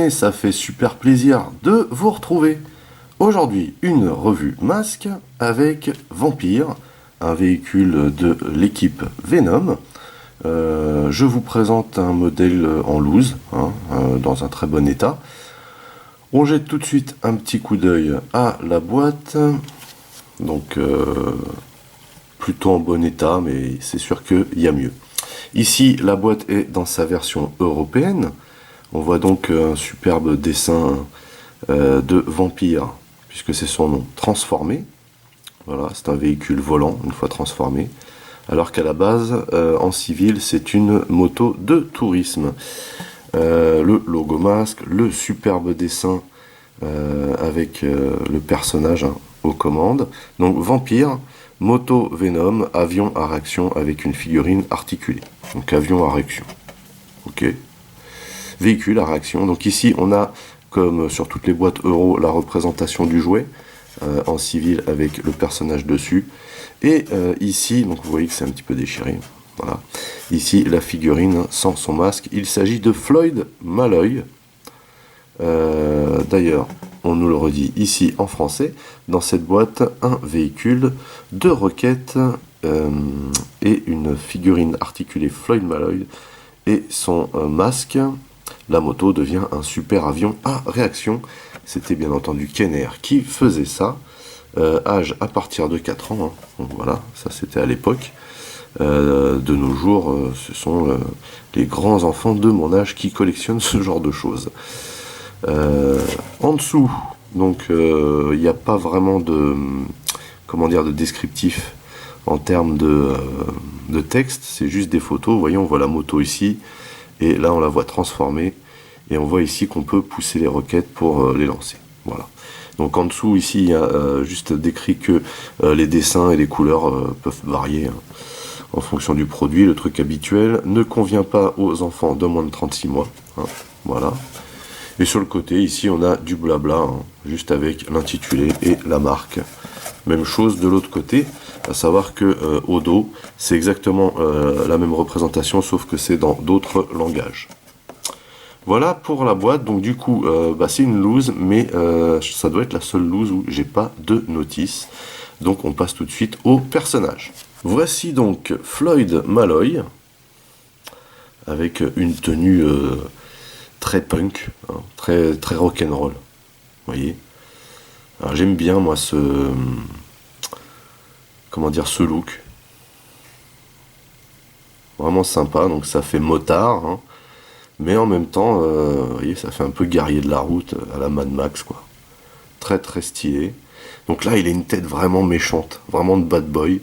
abonnés, ça fait super plaisir de vous retrouver. Aujourd'hui, une revue masque avec Vampire, un véhicule de l'équipe Venom. Je vous présente un modèle en loose, dans un très bon état. On jette tout de suite un petit coup d'œil à la boîte. Donc, plutôt en bon état, mais c'est sûr qu'il y a mieux. Ici, la boîte est dans sa version européenne. On voit donc un superbe dessin de Vampire, puisque c'est son nom, transformé. Voilà, c'est un véhicule volant, une fois transformé. Alors qu'à la base, en civil, c'est une moto de tourisme. Le logo masque, le superbe dessin avec le personnage aux commandes. Donc Vampire, moto Venom, avion à réaction avec une figurine articulée. Donc avion à réaction. Ok. Véhicule à réaction. Donc ici, on a, comme sur toutes les boîtes Euro, la représentation du jouet en civil avec le personnage dessus. Et ici, donc vous voyez que c'est un petit peu déchiré. Voilà. Ici, la figurine sans son masque. Il s'agit de Floyd Malloy. D'ailleurs, on nous le redit ici en français, dans cette boîte, un véhicule, 2 roquettes et une figurine articulée Floyd Malloy et son masque. La moto devient un super avion à réaction. C'était bien entendu Kenner qui faisait ça. Âge à partir de 4 ans. Donc voilà, ça c'était à l'époque. De nos jours, ce sont les grands enfants de mon âge qui collectionnent ce genre de choses. En dessous, donc il n'y a pas vraiment de de descriptif en termes de texte, c'est juste des photos. Vous voyez, on voit la moto ici, et là on la voit transformée, et on voit ici qu'on peut pousser les roquettes pour les lancer. Voilà. Donc en dessous ici, il y a juste décrit que les dessins et les couleurs peuvent varier en fonction du produit. Le truc habituel ne convient pas aux enfants de moins de 36 mois. Voilà. Et sur le côté, ici, on a du blabla, juste avec l'intitulé et la marque. Même chose de l'autre côté, à savoir que au dos, c'est exactement la même représentation, sauf que c'est dans d'autres langages. Voilà pour la boîte. Donc du coup, c'est une loose, mais ça doit être la seule loose où j'ai pas de notice. Donc on passe tout de suite au personnage. Voici donc Floyd Malloy, avec une tenue très punk, très, très rock'n'roll. Vous voyez. Alors j'aime bien moi ce look. Vraiment sympa, donc ça fait motard, mais en même temps, vous voyez, ça fait un peu guerrier de la route à la Mad Max, quoi. Très très stylé. Donc là, il a une tête vraiment méchante, vraiment de bad boy.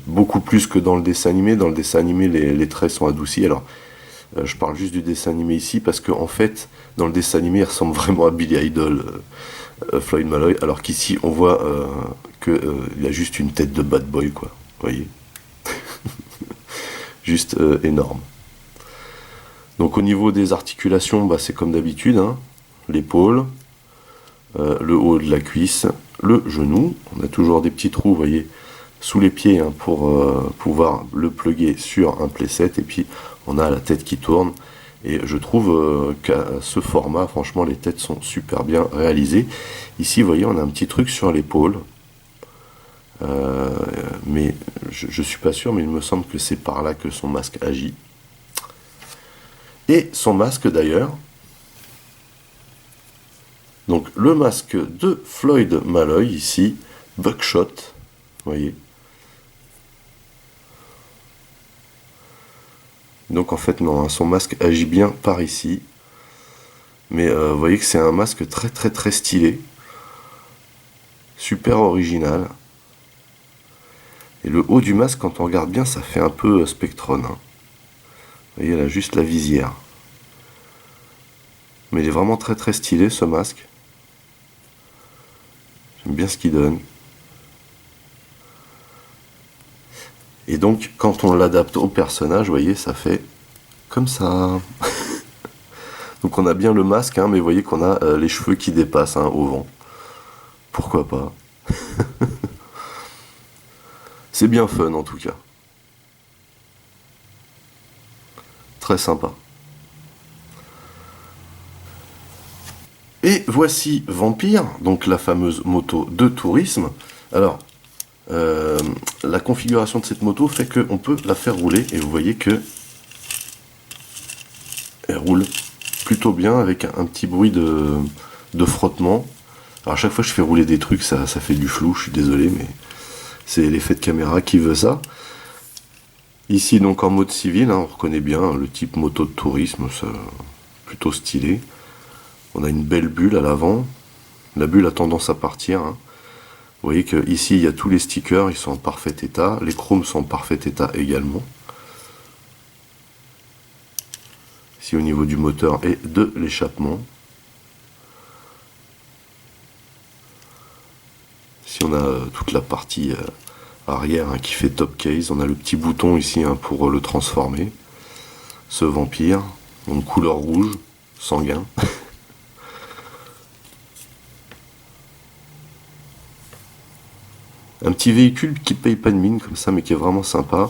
Beaucoup plus que dans le dessin animé. Dans le dessin animé, les traits sont adoucis. Alors, je parle juste du dessin animé ici parce qu'en fait, dans le dessin animé, il ressemble vraiment à Billy Idol, Floyd Malloy, alors qu'ici, on voit qu'il a juste une tête de bad boy, quoi. Vous voyez. Juste énorme. Donc au niveau des articulations, c'est comme d'habitude, l'épaule, le haut de la cuisse, le genou. On a toujours des petits trous, vous voyez, sous les pieds pour pouvoir le plugger sur un playset. Et puis on a la tête qui tourne. Et je trouve qu'à ce format, franchement, les têtes sont super bien réalisées. Ici, vous voyez, on a un petit truc sur l'épaule. Mais je suis pas sûr, mais il me semble que c'est par là que son masque agit. Et son masque d'ailleurs. Donc le masque de Floyd Malloy ici, Buckshot, vous voyez. Donc en fait non, son masque agit bien par ici. Mais vous voyez que c'est un masque très très très stylé. Super original. Et le haut du masque, quand on regarde bien, ça fait un peu Spectron. Vous voyez là, juste la visière. Mais il est vraiment très très stylé ce masque. J'aime bien ce qu'il donne. Et donc, quand on l'adapte au personnage, vous voyez, ça fait comme ça. Donc on a bien le masque, mais vous voyez qu'on a les cheveux qui dépassent au vent. Pourquoi pas. C'est bien fun en tout cas. Très sympa. Et voici Vampire, donc la fameuse moto de tourisme. Alors, la configuration de cette moto fait qu'on peut la faire rouler, et vous voyez que elle roule plutôt bien avec un petit bruit de frottement. Alors à chaque fois que je fais rouler des trucs, ça fait du flou, je suis désolé, mais c'est l'effet de caméra qui veut ça. Ici donc en mode civil, hein, on reconnaît bien le type moto de tourisme, ça, plutôt stylé. On a une belle bulle à l'avant. La bulle a tendance à partir, hein. Vous voyez qu'ici il y a tous les stickers, ils sont en parfait état. Les chromes sont en parfait état également. Ici au niveau du moteur et de l'échappement. Ici on a toute la partie arrière, hein, qui fait top case. On a le petit bouton ici, hein, pour le transformer. Ce vampire, donc couleur rouge, sanguin. Un petit véhicule qui paye pas de mine comme ça, mais qui est vraiment sympa.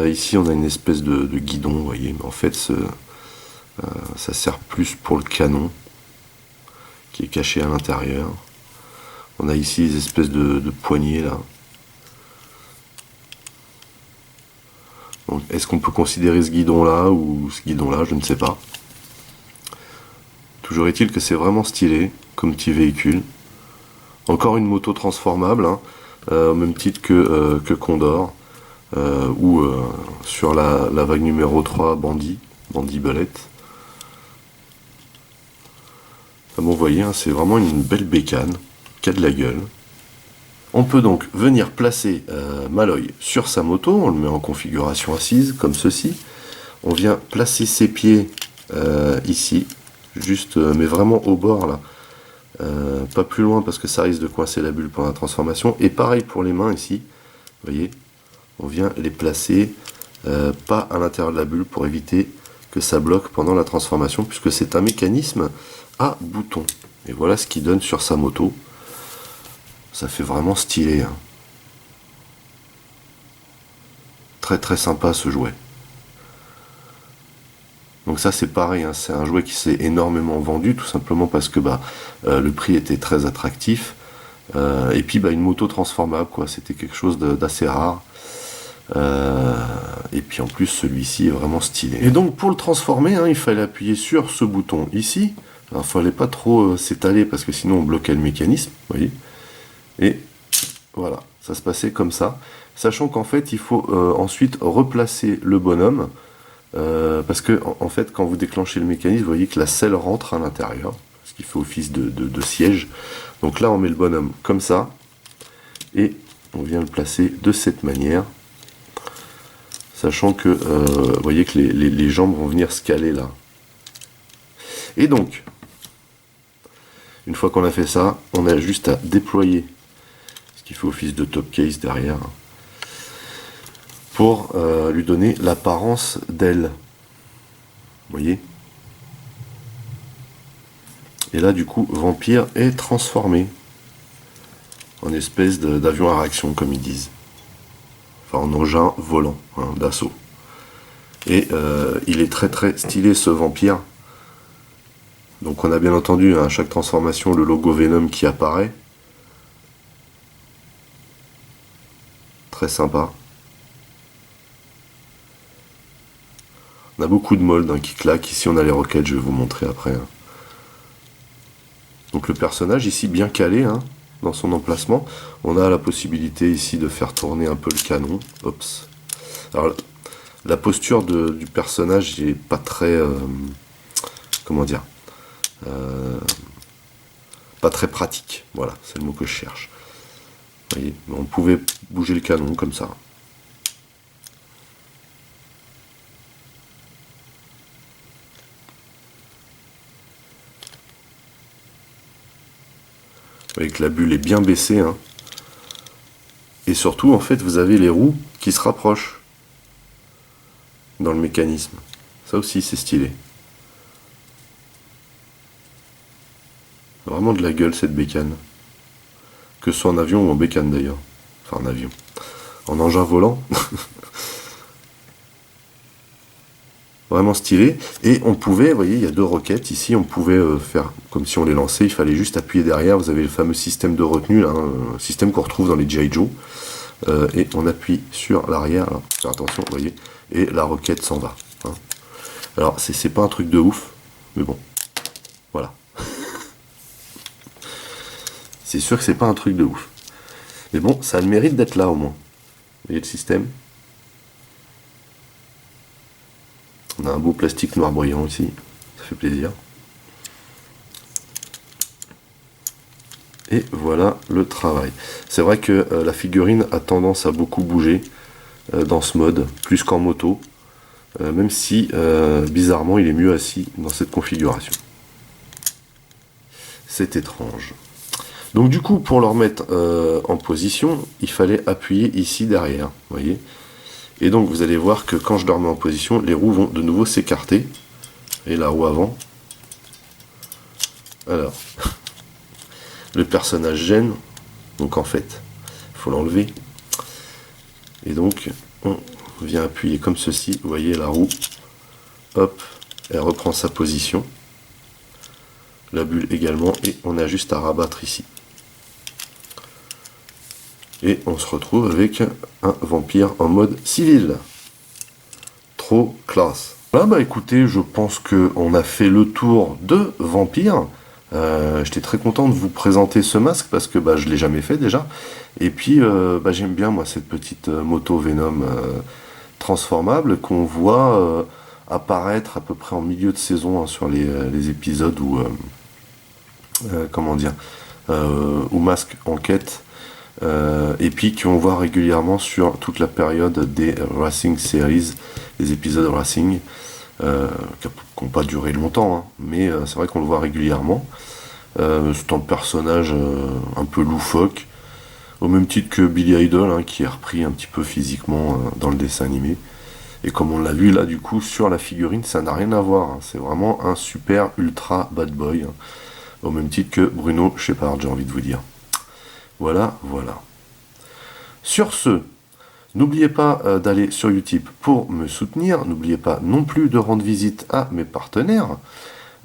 Ici on a une espèce de guidon, vous voyez, mais en fait ça sert plus pour le canon qui est caché à l'intérieur. On a ici des espèces de poignées là. Est-ce qu'on peut considérer ce guidon là ou ce guidon là, je ne sais pas. Toujours est-il que c'est vraiment stylé comme petit véhicule. Encore une moto transformable, hein, au même titre que Condor, ou sur la vague numéro 3 Bandit Belette. Bon, vous voyez, hein, c'est vraiment une belle bécane qui a de la gueule. On peut donc venir placer Maloy sur sa moto, on le met en configuration assise, comme ceci. On vient placer ses pieds ici, juste, mais vraiment au bord là. Pas plus loin parce que ça risque de coincer la bulle pendant la transformation. Et pareil pour les mains ici, vous voyez, on vient les placer pas à l'intérieur de la bulle pour éviter que ça bloque pendant la transformation, puisque c'est un mécanisme à bouton. Et voilà ce qu'il donne sur sa moto. Ça fait vraiment stylé, hein. Très très sympa ce jouet. Donc ça c'est pareil, hein, c'est un jouet qui s'est énormément vendu, tout simplement parce que le prix était très attractif. Et puis une moto transformable, quoi, c'était quelque chose d'assez rare. Et puis en plus celui-ci est vraiment stylé. Et donc pour le transformer, hein, il fallait appuyer sur ce bouton ici. Alors il fallait pas trop s'étaler parce que sinon on bloquait le mécanisme, vous voyez. Et voilà, ça se passait comme ça. Sachant qu'en fait il faut ensuite replacer le bonhomme. Parce que en fait quand vous déclenchez le mécanisme, vous voyez que la selle rentre à l'intérieur, ce qui fait office de siège. Donc là on met le bonhomme comme ça, et on vient le placer de cette manière, sachant que vous voyez que les jambes vont venir se caler là. Et donc, une fois qu'on a fait ça, on a juste à déployer ce qui fait office de top case derrière, pour lui donner l'apparence d'aile. Vous voyez? Et là, du coup, Vampire est transformé en espèce d'avion à réaction, comme ils disent. Enfin, en engin volant, hein, d'assaut. Et il est très très stylé, ce Vampire. Donc on a bien entendu, hein, à chaque transformation le logo Venom qui apparaît. Très sympa. On a beaucoup de molds, hein, qui claquent. Ici on a les roquettes, je vais vous montrer après, hein. Donc le personnage ici bien calé, hein, dans son emplacement. On a la possibilité ici de faire tourner un peu le canon. Oups. Alors la posture du personnage n'est pas très... comment dire, pas très pratique. Voilà, c'est le mot que je cherche. Vous voyez, on pouvait bouger le canon comme ça. Vous voyez que la bulle est bien baissée, hein. Et surtout, en fait, vous avez les roues qui se rapprochent dans le mécanisme. Ça aussi, c'est stylé. Vraiment de la gueule, cette bécane. Que ce soit en avion ou en bécane, d'ailleurs. Enfin, en avion. En engin volant. vraiment stylé. Et on pouvait, vous voyez, il y a 2 roquettes ici, on pouvait faire comme si on les lançait, il fallait juste appuyer derrière, vous avez le fameux système de retenue, là, un système qu'on retrouve dans les G.I. Joe. Et on appuie sur l'arrière, faire attention, vous voyez, et la roquette s'en va. Hein. Alors, c'est pas un truc de ouf, mais bon, voilà. C'est sûr que c'est pas un truc de ouf. Mais bon, ça a le mérite d'être là au moins. Vous voyez le système? On a un beau plastique noir brillant ici, ça fait plaisir. Et voilà le travail. C'est vrai que la figurine a tendance à beaucoup bouger dans ce mode, plus qu'en moto, même si bizarrement il est mieux assis dans cette configuration. C'est étrange. Donc du coup, pour le remettre en position, il fallait appuyer ici derrière, vous voyez. Et donc vous allez voir que quand je le remets en position, les roues vont de nouveau s'écarter. Et la roue avant. Alors, le personnage gêne, donc en fait, il faut l'enlever. Et donc, on vient appuyer comme ceci, vous voyez la roue, hop, elle reprend sa position. La bulle également, et on a juste à rabattre ici. Et on se retrouve avec un vampire en mode civil. Trop classe. Là, bah écoutez, je pense qu'on a fait le tour de Vampire. J'étais très content de vous présenter ce masque parce que bah, je ne l'ai jamais fait déjà. Et puis, bah, j'aime bien moi cette petite moto Venom transformable qu'on voit apparaître à peu près en milieu de saison hein, sur les épisodes où, comment dire, où Masque enquête. Et puis qu'on voit régulièrement sur toute la période des Racing Series, les épisodes Racing, qui n'ont pas duré longtemps, hein, mais c'est vrai qu'on le voit régulièrement. C'est un personnage un peu loufoque, au même titre que Billy Idol, hein, qui est repris un petit peu physiquement dans le dessin animé. Et comme on l'a vu là, du coup, sur la figurine, ça n'a rien à voir. Hein. C'est vraiment un super ultra bad boy, hein, au même titre que Bruno Shepard, j'ai envie de vous dire. Voilà, voilà. Sur ce, n'oubliez pas d'aller sur Utip pour me soutenir. N'oubliez pas non plus de rendre visite à mes partenaires.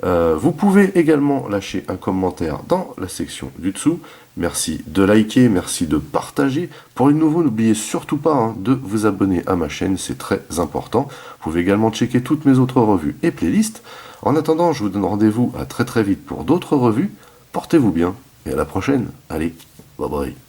Vous pouvez également lâcher un commentaire dans la section du dessous. Merci de liker, merci de partager. Pour les nouveaux, n'oubliez surtout pas hein, de vous abonner à ma chaîne, c'est très important. Vous pouvez également checker toutes mes autres revues et playlists. En attendant, je vous donne rendez-vous à très très vite pour d'autres revues. Portez-vous bien et à la prochaine. Allez, bye bye.